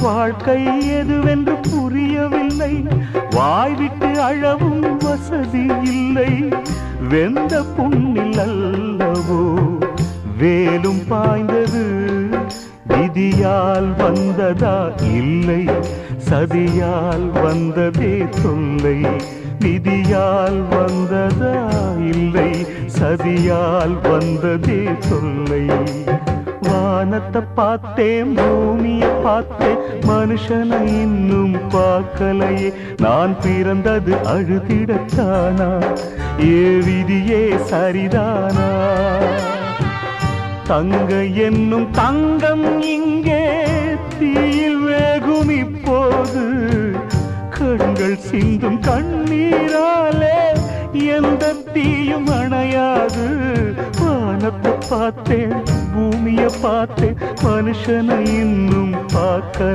வாழ்க்கை எதுவென்று புரியவில்லை, வாய்விட்டு அழவும் வசதி இல்லை. வெந்த புண்ணில் அல்லவோ வேலும் பாய்ந்தது, விதியால் வந்ததா இல்லை, சதியால் வந்ததே தொல்லை. விதியால் வந்ததா இல்லை, சதியால் வந்ததே தொல்லை. வானத்தை பார்த்தேன், பூமிய பார்த்தேன், மனுஷனை இன்னும் பார்க்கலையே. நான் பிறந்தது அழுதிடத்தானா, ஏ விதியே சரிதானா? தங்க என்னும் தங்கம் இங்கே தீயில் வேகும் இப்போது, கண்கள் சிந்தும் கண்ணீராலே எந்த தீயும் அணையாது. வானத்தை பார்த்தேன், பூமியை பார்த்தேன், மனுஷனை இன்னும் பார்க்க